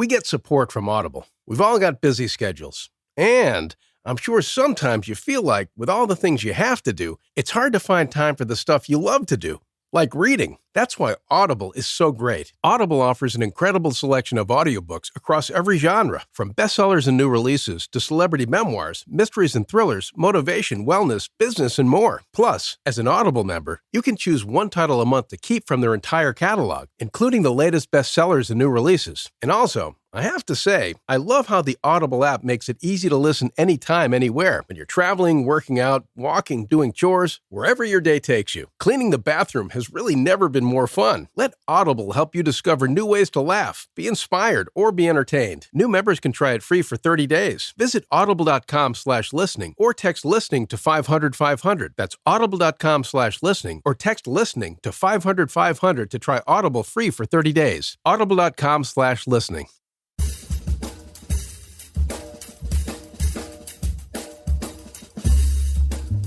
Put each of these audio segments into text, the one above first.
We get support from Audible. We've all got busy schedules. And I'm sure sometimes you feel like, with all the things you have to do, it's hard to find time for the stuff you love to do, like reading. That's why Audible is so great. Audible offers an incredible selection of audiobooks across every genre, from bestsellers and new releases to celebrity memoirs, mysteries and thrillers, motivation, wellness, business, and more. Plus, as an Audible member, you can choose one title a month to keep from their entire catalog, including the latest bestsellers and new releases. And also, I have to say, I love how the Audible app makes it easy to listen anytime, anywhere. When you're traveling, working out, walking, doing chores, wherever your day takes you. Cleaning the bathroom has really never been more fun. Let Audible help you discover new ways to laugh, be inspired, or be entertained. New members can try it free for 30 days. Visit audible.com/listening or text listening to 500-500. That's audible.com/listening or text listening to 500-500 to try Audible free for 30 days. Audible.com/listening.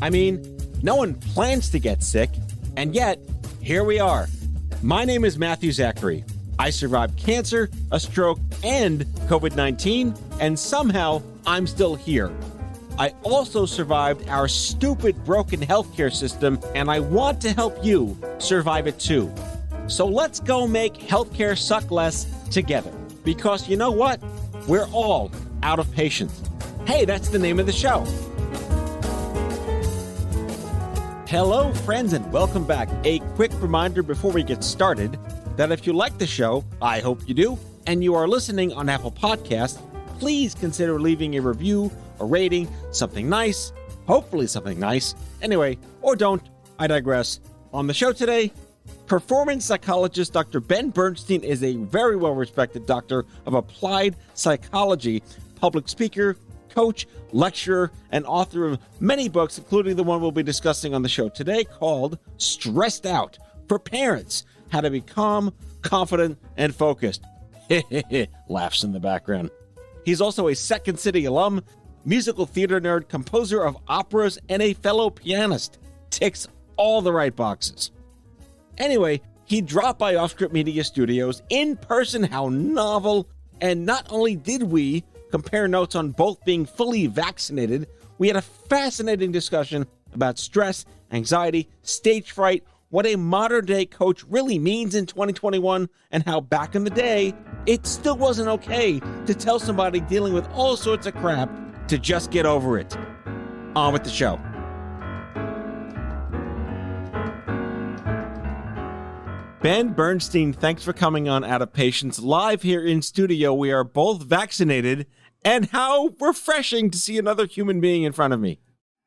I mean, no one plans to get sick, and yet, here we are. My name is Matthew Zachary. I survived cancer, a stroke, and COVID-19, and somehow I'm still here. I also survived our stupid, broken healthcare system, and I want to help you survive it too. So let's go make healthcare suck less together. Because you know what? We're all out of patience. Hey, that's the name of the show. Hello, friends, and welcome back. A quick reminder before we get started that if you like the show, I hope you do, and you are listening on Apple Podcasts, please consider leaving a review, a rating, something nice, hopefully something nice. Anyway, or don't, I digress. On the show today, performance psychologist Dr. Ben Bernstein is a very well-respected doctor of applied psychology, public speaker, coach, lecturer, and author of many books, including the one we'll be discussing on the show today called Stressed Out for Parents, How to Be Calm, Confident, and Focused. Laughs in the background. He's also a Second City alum, musical theater nerd, composer of operas, and a fellow pianist. Ticks all the right boxes. Anyway, he dropped by OffScrip Media Studios in person. How novel. And not only did we compare notes on both being fully vaccinated, we had a fascinating discussion about stress, anxiety, stage fright, what a modern-day coach really means in 2021, and how back in the day, it still wasn't okay to tell somebody dealing with all sorts of crap to just get over it. On with the show. Ben Bernstein, thanks for coming on Out of Patience. Live here in studio, we are both vaccinated, and how refreshing to see another human being in front of me.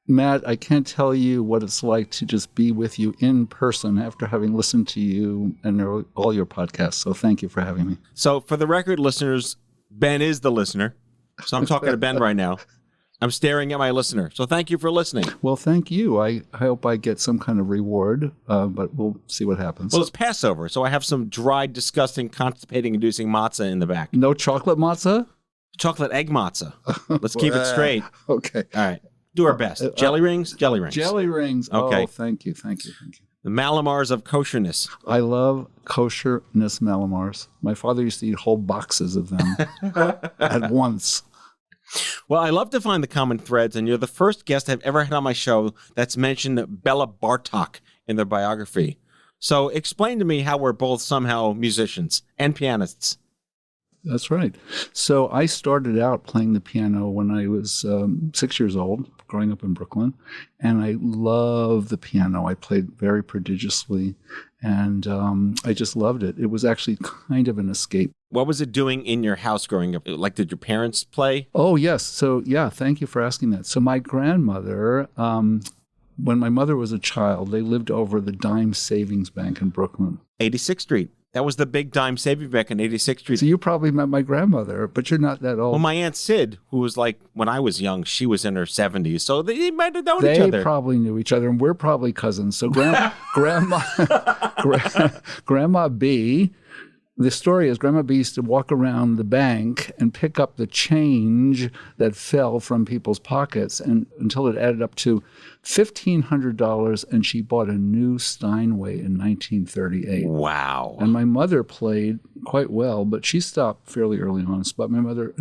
Matt, I can't tell you what it's like to just be with you in person after having listened to you and all your podcasts. So thank you for having me. So for the record, listeners, Ben is the listener. So I'm talking to Ben right now. I'm staring at my listener. So thank you for listening. Well, thank you. I hope I get some kind of reward, but we'll see what happens. Well, it's Passover, so I have some dried, disgusting, constipating-inducing matzah in the back. No chocolate matzah? Chocolate egg matzah. Let's keep it straight. Okay. All right. Do our best. Jelly rings? Jelly rings. Jelly rings. Okay. Oh, thank you. The Malamars of kosherness. I love kosherness Malamars. My father used to eat whole boxes of them at once. Well, I love to find the common threads, and you're the first guest I've ever had on my show that's mentioned Bella Bartok in their biography. So explain to me how we're both somehow musicians and pianists. That's right. So I started out playing the piano when I was 6 years old, growing up in Brooklyn, and I love the piano. I played very prodigiously, and I just loved it. It was actually kind of an escape. What was it doing in your house growing up? Like, did your parents play? Oh, yes. So, yeah, thank you for asking that. So my grandmother, when my mother was a child, they lived over the Dime Savings Bank in Brooklyn. 86th Street. That was the big Dime Savings Bank on 86th Street. So you probably met my grandmother, but you're not that old. Well, my Aunt Sid, who was like, when I was young, she was in her 70s. So they might have known each other. They probably knew each other, and we're probably cousins. So Grandma B the story is Grandma B used to walk around the bank and pick up the change that fell from people's pockets and until it added up to $1,500, and she bought a new Steinway in 1938. Wow. And my mother played quite well, but she stopped fairly early on. But my mother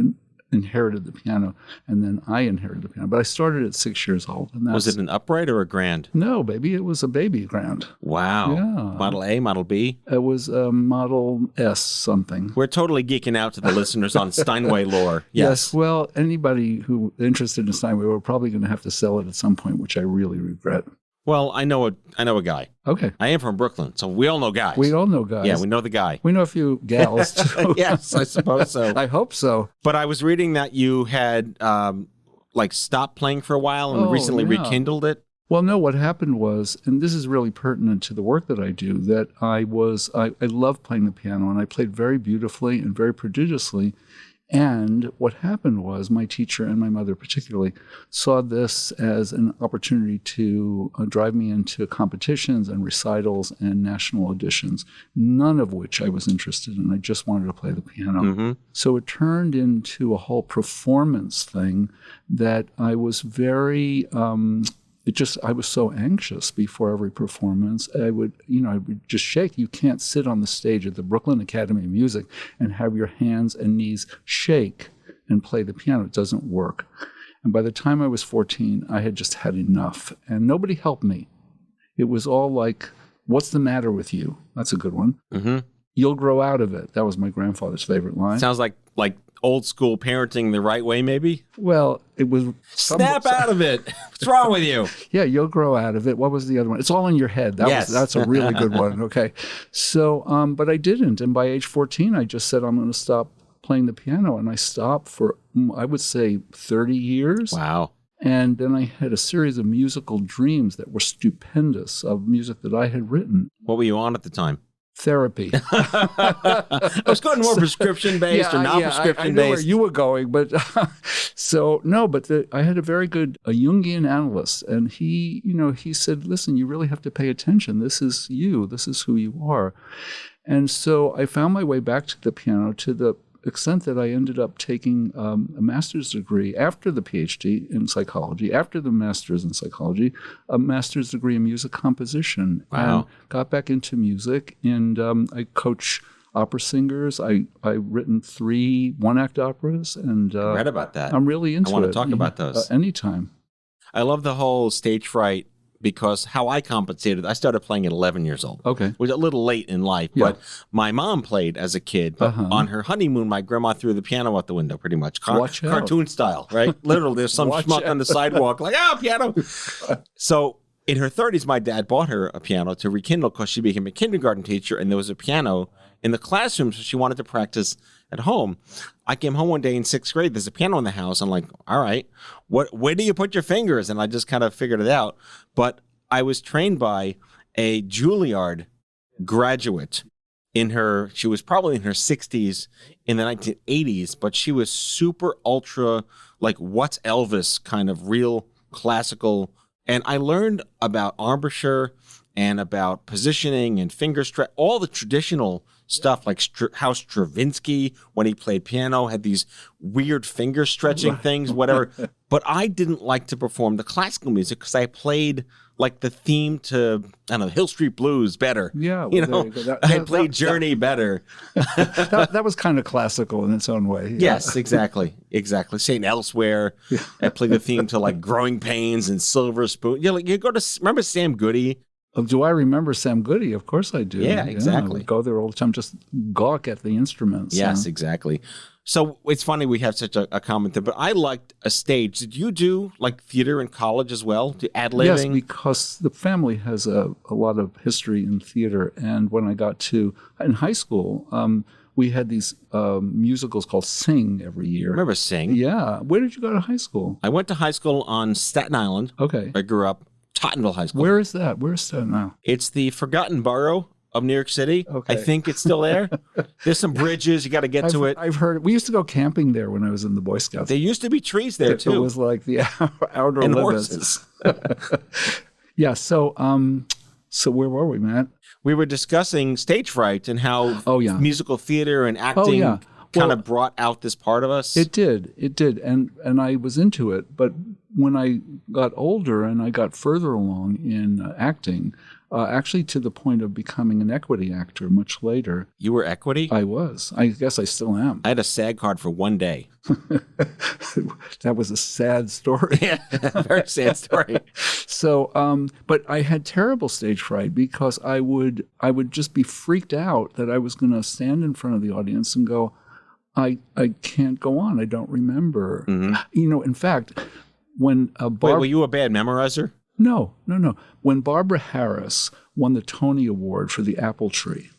inherited the piano, and then I inherited the piano. But I started at 6 years old. And Was it an upright or a grand? No, baby. It was a baby grand. Wow. Yeah. Model A, Model B? It was a Model S something. We're totally geeking out to the listeners on Steinway lore. Yes. Well, anybody who interested in Steinway, we're probably going to have to sell it at some point, which I really regret. Well, I know a guy. Okay. I am from Brooklyn, so we all know guys. We all know guys. Yeah, we know the guy. We know a few gals, too. Yes, I suppose so. I hope so. But I was reading that you had stopped playing for a while and recently rekindled it. Well, no, what happened was, and this is really pertinent to the work that I do, that I love playing the piano, and I played very beautifully and very prodigiously. And what happened was my teacher and my mother particularly saw this as an opportunity to drive me into competitions and recitals and national auditions, none of which I was interested in. I just wanted to play the piano. Mm-hmm. So it turned into a whole performance thing that I was very... I was so anxious before every performance. I would just shake. You can't sit on the stage at the Brooklyn Academy of Music and have your hands and knees shake and play the piano. It doesn't work. And by the time I was 14, I had just had enough. And nobody helped me. It was all like, what's the matter with you? That's a good one. Mm-hmm. You'll grow out of it. That was my grandfather's favorite line. Sounds like old school parenting the right way, maybe? Well, it was... Snap out of it. What's wrong with you? Yeah, you'll grow out of it. What was the other one? It's all in your head. That's a really good one. Okay. So, but I didn't. And by age 14, I just said, I'm going to stop playing the piano. And I stopped for, I would say, 30 years. Wow. And then I had a series of musical dreams that were stupendous, of music that I had written. What were you on at the time? Therapy. I was going more prescription-based or non-prescription-based. I know where you were going, but I had a very good Jungian analyst, and he said, listen, you really have to pay attention. This is you. This is who you are. And so I found my way back to the piano to the extent that I ended up taking a master's degree after the PhD in psychology, after the master's in psychology, a master's degree in music composition. Wow. And got back into music, and I coach opera singers. I've written 3 one-act operas, and I read about that. I'm really into it. I want to talk about those. Anytime. I love the whole stage fright, because how I compensated, I started playing at 11 years old. Okay. It was a little late in life, but my mom played as a kid. But on her honeymoon, my grandma threw the piano out the window, pretty much. Cartoon style, right? Literally, there's some schmuck on the sidewalk like, piano. So in her 30s, my dad bought her a piano to rekindle because she became a kindergarten teacher, and there was a piano in the classroom, so she wanted to practice at home. I came home one day in 6th grade. There's a piano in the house. I'm like, all right, where do you put your fingers? And I just kind of figured it out. But I was trained by a Juilliard graduate she was probably in her 60s in the 1980s, but she was super ultra, like what's Elvis kind of real classical. And I learned about embouchure and about positioning and finger stretch, all the traditional stuff, like how Stravinsky, when he played piano, had these weird finger stretching things, whatever. But I didn't like to perform the classical music because I played like the theme to, I don't know, Hill Street Blues better. Yeah. I played Journey better. that was kind of classical in its own way. Yeah. Yes, exactly. St. Elsewhere. Yeah. I played the theme to like Growing Pains and Silver Spoon. You go to, remember Sam Goody? Do I remember Sam Goody? Of course I do. Yeah, exactly. I would go there all the time, just gawk at the instruments. Yes, exactly. So it's funny we have such a common thing, but I liked a stage. Did you do like theater in college as well? Do ad-libbing? Yes, because the family has a lot of history in theater. And when I got in high school, we had these musicals called Sing every year. Remember Sing? Yeah. Where did you go to high school? I went to high school on Staten Island. Okay. I grew up. Tottenville High School. Where is that? Where is Staten Island? It's the forgotten borough of New York City. Okay. I think it's still there. There's some bridges. You got to get to it. I've heard. We used to go camping there when I was in the Boy Scouts. There used to be trees there, too. It was like the outer and limits. Horses. Yeah. So where were we, Matt? we were discussing stage fright and how musical theater and acting kind of brought out this part of us. It did. And I was into it. But when I got older and I got further along in acting, actually to the point of becoming an equity actor much later. You were equity? I was. I guess I still am. I had a SAG card for one day. That was a sad story. Yeah, very sad story. So, but I had terrible stage fright because I would just be freaked out that I was going to stand in front of the audience and go, I can't go on. I don't remember. Mm-hmm. In fact, when Wait, were you a bad memorizer? No. When Barbara Harris won the Tony Award for The Apple Tree,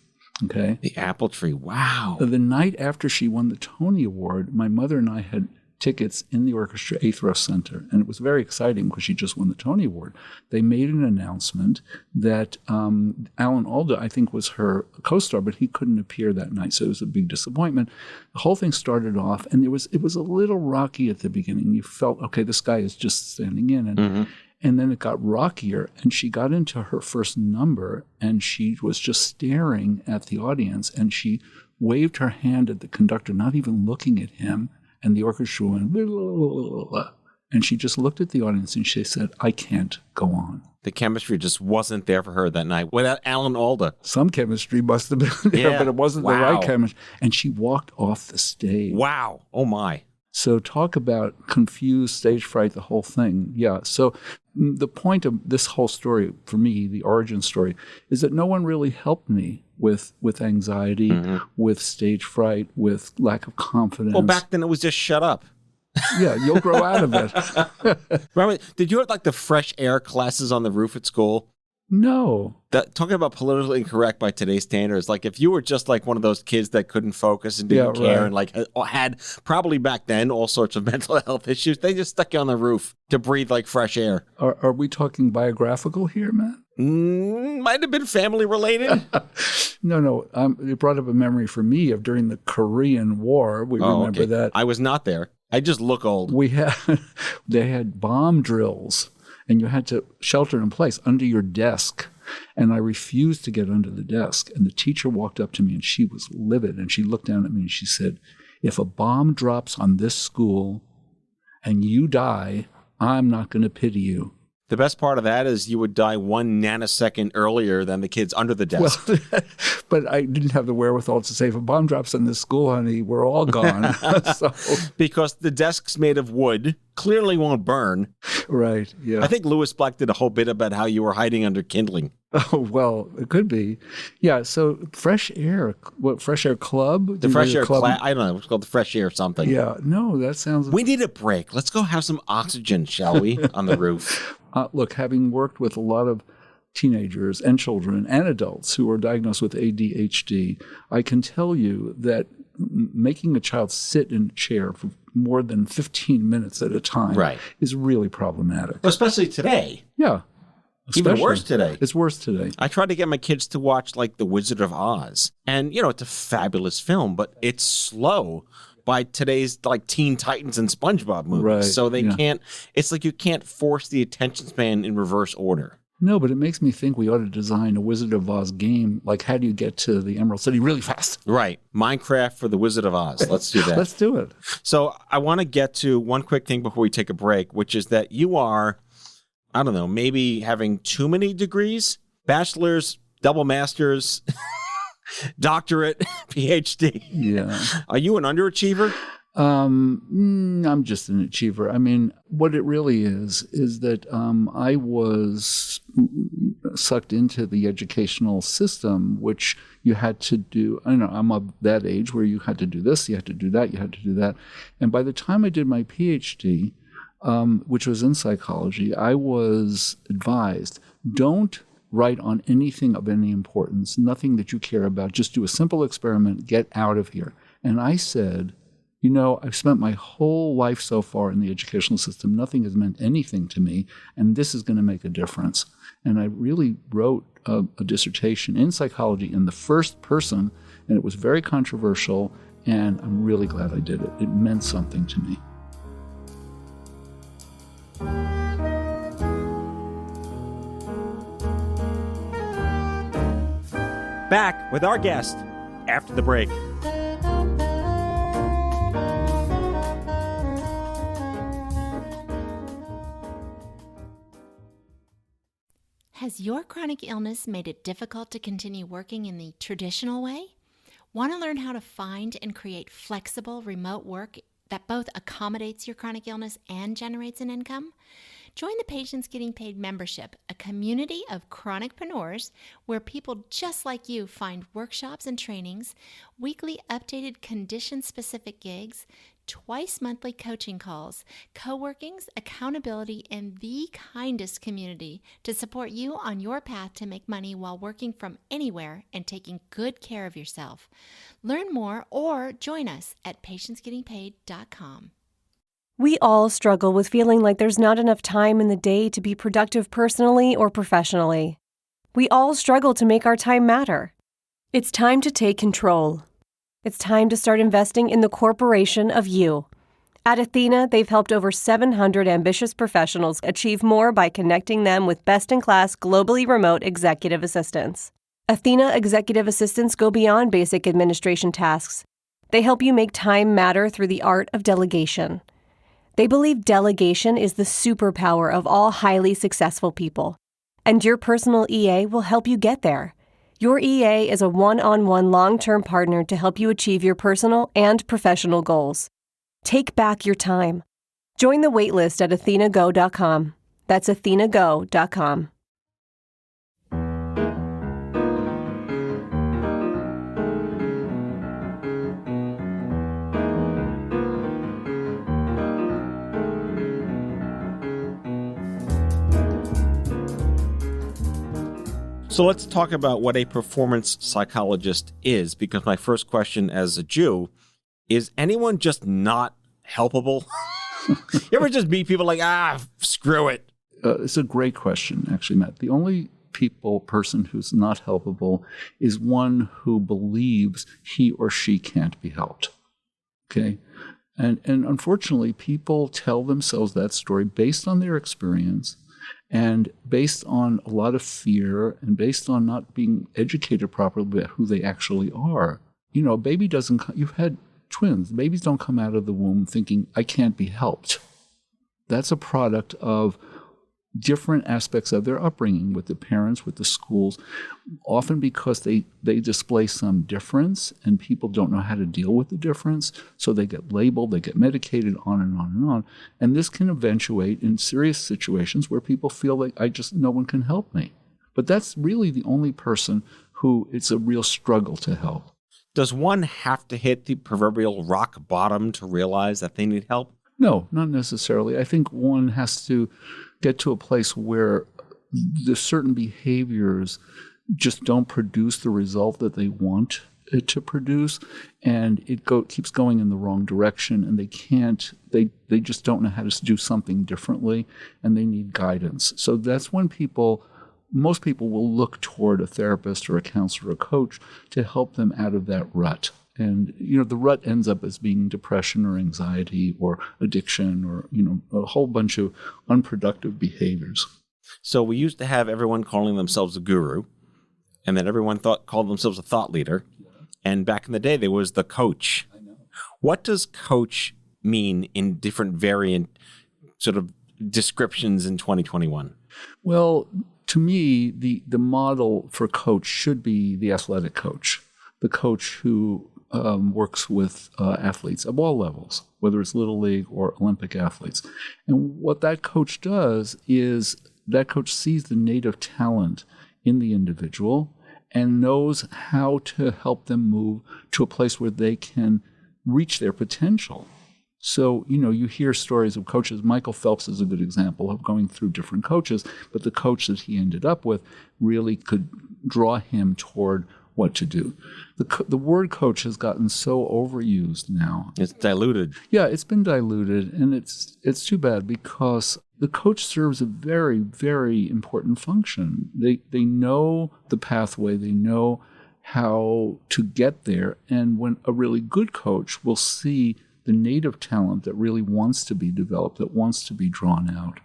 okay? The Apple Tree, wow. The night after she won the Tony Award, my mother and I had tickets in the orchestra 8th Row Center, and it was very exciting because she just won the Tony Award. They made an announcement that Alan Alda, I think, was her co-star, but he couldn't appear that night, so it was a big disappointment. The whole thing started off, and it was a little rocky at the beginning. You felt, okay, this guy is just standing in, and then it got rockier, and she got into her first number, and she was just staring at the audience, and she waved her hand at the conductor, not even looking at him, and the orchestra went, blah, blah, blah, and she just looked at the audience, and she said, I can't go on. The chemistry just wasn't there for her that night without Alan Alda. Some chemistry must have been there, but it wasn't the right chemistry. And she walked off the stage. Wow. Oh, my. So talk about confused stage fright, the whole thing. Yeah. So the point of this whole story, for me, the origin story, is that no one really helped me with anxiety, with stage fright, with lack of confidence. Well, back then it was just shut up. Yeah, you'll grow out of it. Remember, did you have like the fresh air classes on the roof at school? No. Talking about politically incorrect by today's standards, like if you were just like one of those kids that couldn't focus and didn't care and like had probably back then all sorts of mental health issues, they just stuck you on the roof to breathe like fresh air. Are we talking biographical here, Matt? Might have been family related. No. It brought up a memory for me of during the Korean War. We remember that. I was not there. I just look old. They had bomb drills, and you had to shelter in place under your desk. And I refused to get under the desk. And the teacher walked up to me, and she was livid. And she looked down at me, and she said, if a bomb drops on this school and you die, I'm not going to pity you. The best part of that is you would die 1 nanosecond earlier than the kids under the desk. Well, but I didn't have the wherewithal to say, if a bomb drops on this school, honey, we're all gone. Because the desk's made of wood, clearly won't burn. Right, yeah. I think Lewis Black did a whole bit about how you were hiding under kindling. Oh, well, it could be. Yeah, so Fresh Air, Fresh Air Club? The Fresh Air Club? I don't know. It's called the Fresh Air something. Yeah, no, that sounds... We need a break. Let's go have some oxygen, shall we, on the roof? Look, having worked with a lot of teenagers and children and adults who are diagnosed with ADHD, I can tell you that making a child sit in a chair for more than 15 minutes at a time is really problematic. Well, especially today. Yeah. Even worse today. It's worse today. I tried to get my kids to watch like The Wizard of Oz. And, it's a fabulous film, but it's slow by today's like Teen Titans and SpongeBob movies. Right, so they can't, it's like you can't force the attention span in reverse order. No, but it makes me think we ought to design a Wizard of Oz game. Like, how do you get to the Emerald City really fast? Right. Minecraft for the Wizard of Oz. Let's do that. Let's do it. So I want to get to one quick thing before we take a break, which is that you are, I don't know, maybe having too many degrees, bachelor's, double master's, doctorate, PhD. Yeah. Are you an underachiever? I'm just an achiever. I mean, what it really is that I was sucked into the educational system, which you had to do. I know I'm of that age where you had to do this, you had to do that, you had to do that. And by the time I did my PhD, which was in psychology, I was advised, don't write on anything of any importance, nothing that you care about. Just do a simple experiment, get out of here. And I said, I've spent my whole life so far in the educational system. Nothing has meant anything to me, and this is going to make a difference. And I really wrote a dissertation in psychology in the first person, and it was very controversial, and I'm really glad I did it. It meant something to me. back with our guest after the break. Has your chronic illness made it difficult to continue working in the traditional way? Want to learn how to find and create flexible remote work that both accommodates your chronic illness and generates an income? Join the Patients Getting Paid membership, a community of chronicpreneurs where people just like you find workshops and trainings, weekly updated condition-specific gigs, twice monthly coaching calls, co-workings, accountability, and the kindest community to support you on your path to make money while working from anywhere and taking good care of yourself. Learn more or join us at patientsgettingpaid.com. We all struggle with feeling like there's not enough time in the day to be productive personally or professionally. We all struggle to make our time matter. It's time to take control. It's time to start investing in the corporation of you. At Athena, they've helped over 700 ambitious professionals achieve more by connecting them with best-in-class, globally remote executive assistants. Athena executive assistants go beyond basic administration tasks. They help you make time matter through the art of delegation. They believe delegation is the superpower of all highly successful people, and your personal EA will help you get there. Your EA is a one-on-one long-term partner to help you achieve your personal and professional goals. Take back your time. Join the waitlist at athenago.com. That's athenago.com. So let's talk about what a performance psychologist is, because my first question as a Jew is, anyone just not helpable? You ever just meet people like, screw it? It's a great question, actually, Matt. The only person who's not helpable is one who believes he or she can't be helped. Okay? And unfortunately, people tell themselves that story based on their experience, and based on a lot of fear, and based on not being educated properly about who they actually are. You know, a baby doesn't, you've had twins. Babies don't come out of the womb thinking, I can't be helped. That's a product of different aspects of their upbringing with the parents, with the schools, often because they display some difference and people don't know how to deal with the difference. So they get labeled, they get medicated, on and on and on. And this can eventuate in serious situations where people feel like no one can help me. But that's really the only person who it's a real struggle to help. Does one have to hit the proverbial rock bottom to realize that they need help? No, not necessarily. I think one has to get to a place where the certain behaviors just don't produce the result that they want it to produce, and it keeps going in the wrong direction, and they just don't know how to do something differently, and they need guidance. So that's when most people will look toward a therapist or a counselor or a coach to help them out of that rut. And, the rut ends up as being depression or anxiety or addiction or, a whole bunch of unproductive behaviors. So we used to have everyone calling themselves a guru, and then everyone called themselves a thought leader. And back in the day, there was the coach. I know. What does coach mean in different variant sort of descriptions in 2021? Well, to me, the model for coach should be the athletic coach, the coach who works with athletes of all levels, whether it's Little League or Olympic athletes. And what that coach does is that coach sees the native talent in the individual and knows how to help them move to a place where they can reach their potential. So, you hear stories of coaches. Michael Phelps is a good example of going through different coaches, but the coach that he ended up with really could draw him toward what to do. The word coach has gotten so overused now. It's diluted. Yeah, it's been diluted, and it's too bad because the coach serves a very, very important function. They know the pathway, they know how to get there, and when a really good coach will see the native talent that really wants to be developed, that wants to be drawn out,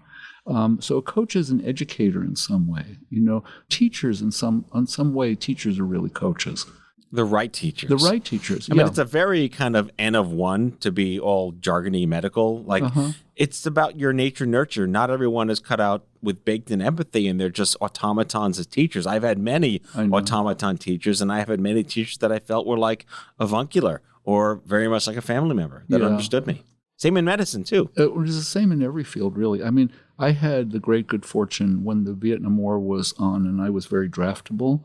So a coach is an educator in some way. Teachers in some way, teachers are really coaches. The right teachers. The right teachers. I mean, it's a very kind of N of one to be all jargony medical. Like, it's about your nature nurture. Not everyone is cut out with baked-in empathy, and they're just automatons as teachers. I've had many automaton teachers, and I have had many teachers that I felt were like avuncular or very much like a family member that understood me. Same in medicine, too. It was the same in every field, really. I mean, I had the great good fortune when the Vietnam War was on and I was very draftable,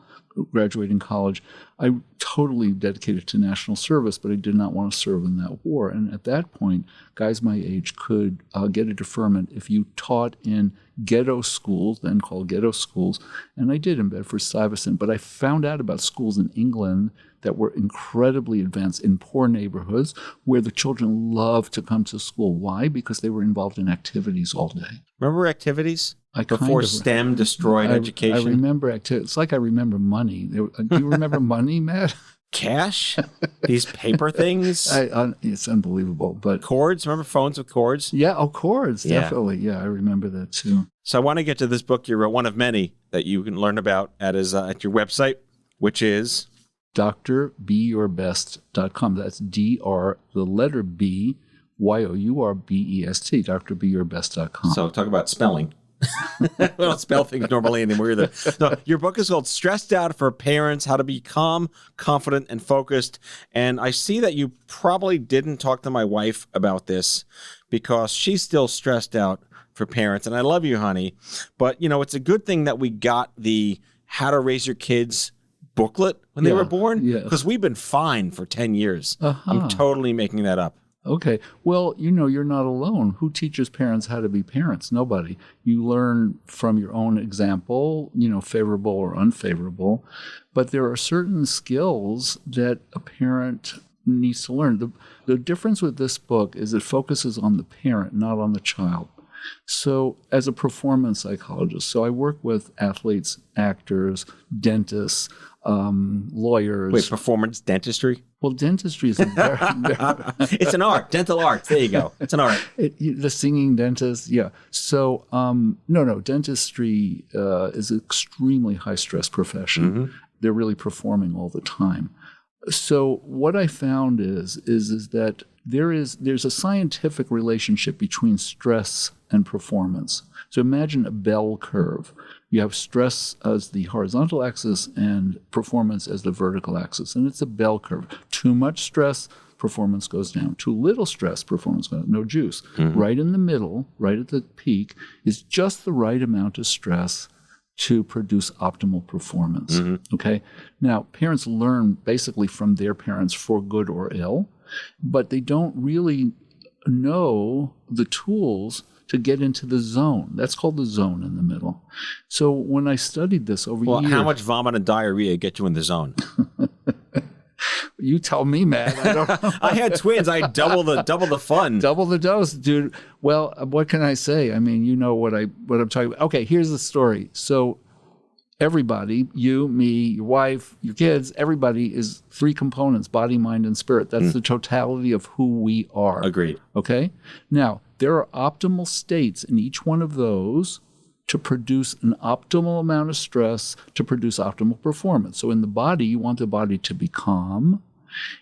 graduating college. I totally dedicated to national service, but I did not want to serve in that war. And at that point, guys my age could get a deferment if you taught in ghetto schools, then called ghetto schools. And I did in Bedford-Stuyvesant, but I found out about schools in England that were incredibly advanced in poor neighborhoods where the children loved to come to school. Why? Because they were involved in activities all day. Remember activities? Before STEM destroyed education? I remember activities. It's like I remember money. Do you remember money, Matt? Cash? These paper things? It's unbelievable. But cords? Remember phones with cords? Yeah, cords, definitely. Yeah, I remember that too. So I want to get to this book you wrote, one of many that you can learn about at your website, which is DrBeYourBest.com. That's DR, the letter B, YOURBEST, DrBeYourBest.com. So talk about spelling. We don't spell things normally anymore either. No, your book is called Stressed Out for Parents, How to Be Calm, Confident, and Focused. And I see that you probably didn't talk to my wife about this because she's still stressed out for parents. And I love you, honey. But, it's a good thing that we got the How to Raise Your Kids booklet when they were born. Because we've been fine for 10 years. I'm totally making that up. Okay. Well, you're not alone. Who teaches parents how to be parents? Nobody. You learn from your own example, favorable or unfavorable. But there are certain skills that a parent needs to learn. The difference with this book is it focuses on the parent, not on the child. So as a performance psychologist, I work with athletes, actors, dentists, lawyers. Wait, performance dentistry? Well, dentistry is it's an art. Dental art. There you go. It's an art. The singing dentist, yeah. So, no. Dentistry is an extremely high-stress profession. Mm-hmm. They're really performing all the time. So what I found is that there's a scientific relationship between stress and performance. So imagine a bell curve. You have stress as the horizontal axis and performance as the vertical axis. And it's a bell curve. Too much stress, performance goes down. Too little stress, performance goes down. No juice. Mm-hmm. Right in the middle, right at the peak, is just the right amount of stress to produce optimal performance. Mm-hmm. Okay? Now, parents learn basically from their parents for good or ill, but they don't really know the tools to get into the zone. That's called the zone in the middle. So when I studied this over years... how much vomit and diarrhea get you in the zone? You tell me, Matt. I don't know. I had twins. I double the fun. Double the dose, dude. Well, what can I say? I mean, you know what I'm talking about. Okay, here's the story. So everybody, you, me, your wife, your kids, everybody is three components, body, mind, and spirit. That's the totality of who we are. Agreed. Okay? Now, there are optimal states in each one of those to produce an optimal amount of stress to produce optimal performance. So in the body, you want the body to be calm.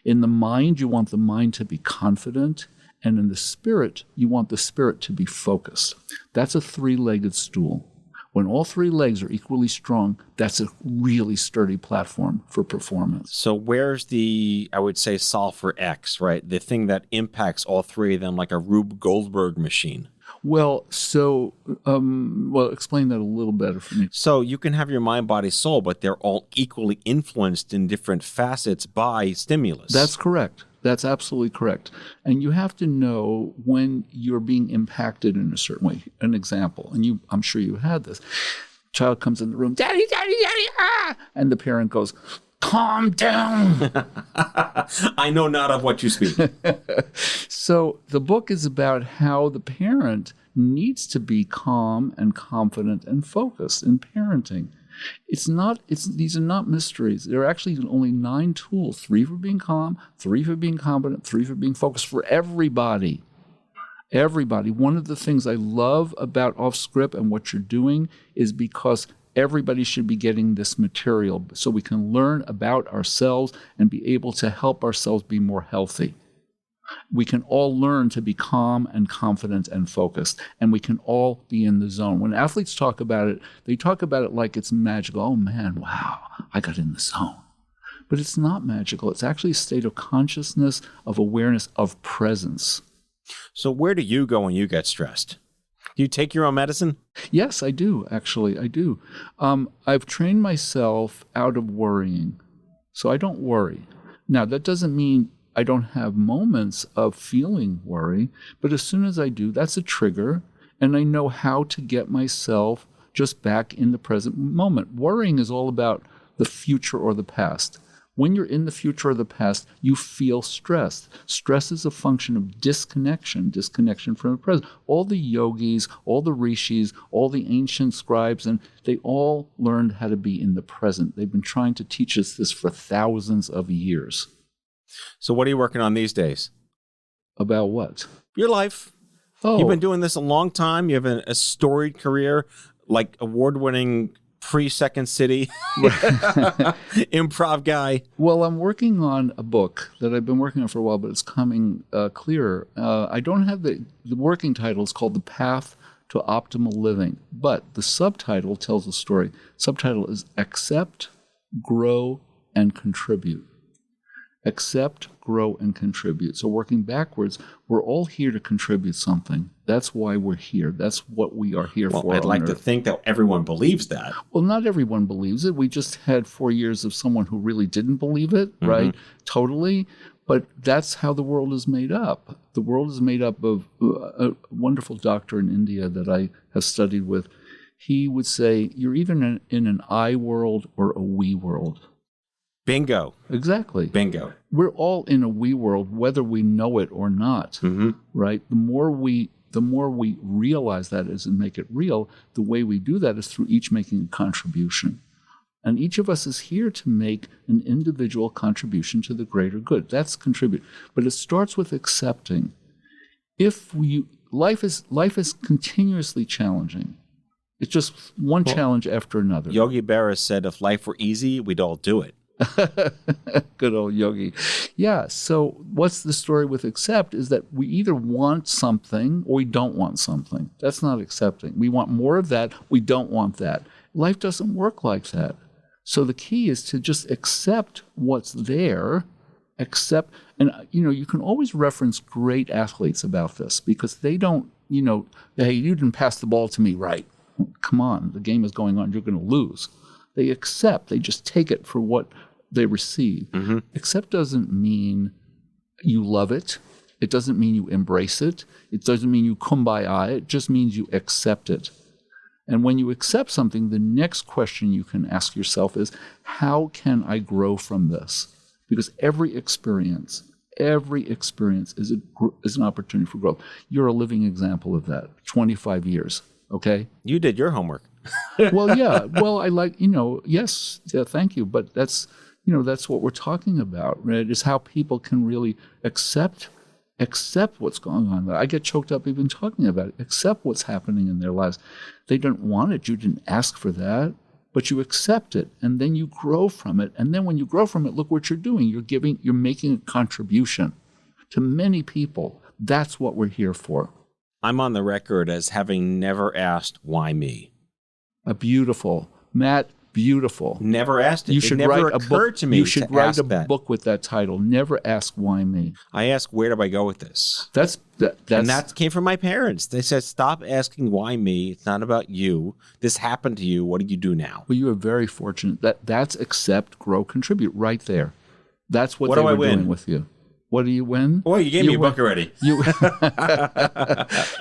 In the mind, you want the mind to be confident. And in the spirit, you want the spirit to be focused. That's a three-legged stool. When all three legs are equally strong, that's a really sturdy platform for performance. So where's the, I would say, solve for X, right? The thing that impacts all three of them like a Rube Goldberg machine. Well, explain that a little better for me. So you can have your mind, body, soul, but they're all equally influenced in different facets by stimulus. That's correct. That's absolutely correct. And you have to know when you're being impacted in a certain way. An example, and I'm sure you had this. Child comes in the room, daddy, daddy, daddy, ah! And the parent goes, calm down. I know not of what you speak. So the book is about how the parent needs to be calm and confident and focused in parenting. These are not mysteries. There are actually only 9 tools, 3 for being calm, 3 for being confident, 3 for being focused for everybody. Everybody. One of the things I love about OffScrip and what you're doing is because everybody should be getting this material so we can learn about ourselves and be able to help ourselves be more healthy. We can all learn to be calm and confident and focused, and we can all be in the zone. When athletes talk about it, they talk about it like it's magical. Oh man, wow, I got in the zone. But it's not magical. It's actually a state of consciousness, of awareness, of presence. So where do you go when you get stressed? Do you take your own medicine? Yes, I do, actually. I do. I've trained myself out of worrying, so I don't worry. Now, that doesn't mean I don't have moments of feeling worry, but as soon as I do, that's a trigger, and I know how to get myself just back in the present moment. Worrying is all about the future or the past. When you're in the future or the past, you feel stressed. Stress is a function of disconnection from the present. All the yogis, all the rishis, all the ancient scribes, and they all learned how to be in the present. They've been trying to teach us this for thousands of years. So what are you working on these days? About what? Your life. Oh. You've been doing this a long time. You have a storied career, like award-winning pre-Second City improv guy. Well, I'm working on a book that I've been working on for a while, but it's coming clearer. I don't have the working title. It's called The Path to Optimal Living, but the subtitle tells a story. Subtitle is Accept, Grow, and Contribute. Accept, grow, and contribute. So working backwards, we're all here to contribute something. That's why we're here. That's what we are here for. I'd like to think that everyone believes that. Well, not everyone believes it. We just had 4 years of someone who really didn't believe it, right? Totally. But that's how the world is made up. The world is made up of a wonderful doctor in India that I have studied with. He would say, you're either in an I world or a we world. Bingo. Exactly. Bingo. We're all in a we world, whether we know it or not, right? The more we realize that is and make it real, the way we do that is through each making a contribution. And each of us is here to make an individual contribution to the greater good. That's contribute. But it starts with accepting. Life is continuously challenging. It's just one challenge after another. Yogi Berra said, if life were easy, we'd all do it. Good old Yogi. Yeah, so what's the story with accept is that we either want something or we don't want something. That's not accepting. We want more of that, we don't want that. Life doesn't work like that. So the key is to just accept what's there, and you can always reference great athletes about this because they don't, hey, you didn't pass the ball to me right. Come on, the game is going on, you're going to lose. They accept. They just take it for what they receive. Accept doesn't mean you love it. It doesn't mean you embrace it. It doesn't mean you kumbaya. It just means you accept it. And when you accept something, the next question you can ask yourself is, how can I grow from this? Because every experience is an opportunity for growth. You're a living example of that. 25 years, okay? You did your homework. Well, yeah. Well, I like, yes, yeah, thank you. But that's what we're talking about, right? Is how people can really accept what's going on. I get choked up even talking about it. Accept what's happening in their lives. They don't want it. You didn't ask for that, but you accept it, and then you grow from it. And then when you grow from it, look what you're doing. You're making a contribution to many people. That's what we're here for. I'm on the record as having never asked why me. Beautiful. Matt, beautiful. Never asked it. You should it never write a occurred book. to me You should to write ask a that. book with that title. Never ask why me. I asked, where do I go with this? That's And that came from my parents. They said, stop asking why me. It's not about you. This happened to you. What do you do now? Well, you are very fortunate. That's accept, grow, contribute right there. That's what What they do I were win? doing with you. What do you win? Boy, you gave me a book already.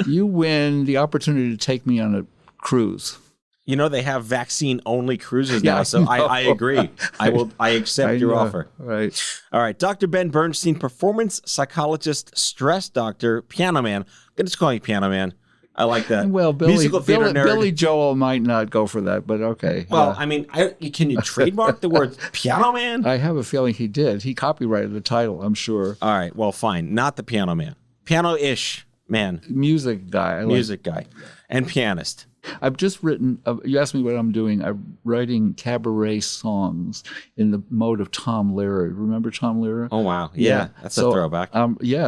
You win the opportunity to take me on a cruise. They have vaccine-only cruises now, so I agree. I accept your offer. Right. All right, Dr. Ben Bernstein, performance psychologist, stress doctor, piano man. I'm going to just call you piano man. I like that. Well, musical theater nerd. Billy Joel might not go for that, but okay. Well, can you trademark the word piano man? I have a feeling he did. He copyrighted the title, I'm sure. All right, well, fine. Not the piano man. Piano-ish. man. Music guy. Music guy. And pianist. I've just written, you asked me what I'm doing. I'm writing cabaret songs in the mode of Tom Lehrer. Remember Tom Lehrer? Oh, wow. Yeah. That's a throwback.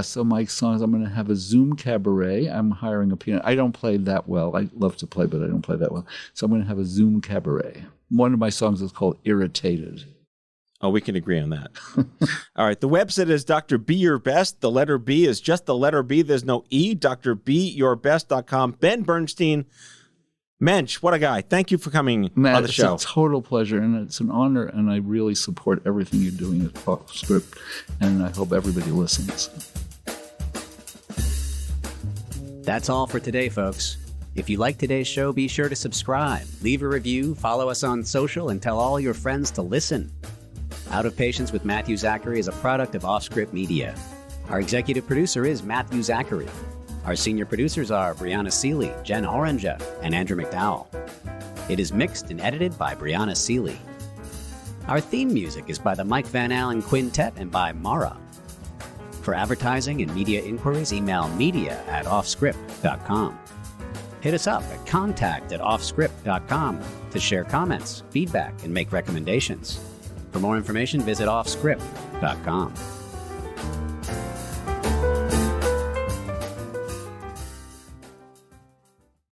So my songs, I'm going to have a Zoom cabaret. I'm hiring a pianist. I don't play that well. I love to play, but I don't play that well. So I'm going to have a Zoom cabaret. One of my songs is called Irritated. Oh, we can agree on that. All right. The website is Dr. Be Your Best. The letter B is just the letter B. There's no E. DrBeYourBest.com. Ben Bernstein. Mensch, what a guy. Thank you for coming on the show. It's a total pleasure, and it's an honor, and I really support everything you're doing at OffScrip, and I hope everybody listens. That's all for today, folks. If you like today's show, be sure to subscribe, leave a review, follow us on social, and tell all your friends to listen. Out of Patience with Matthew Zachary is a product of OffScrip Media. Our executive producer is Matthew Zachary. Our senior producers are Brianna Seeley, Jen Oranger, and Andrew McDowell. It is mixed and edited by Brianna Seeley. Our theme music is by the Mike Van Allen Quintet and by Mara. For advertising and media inquiries, email media@offscrip.com. Hit us up at contact@offscrip.com to share comments, feedback, and make recommendations. For more information, visit offscrip.com.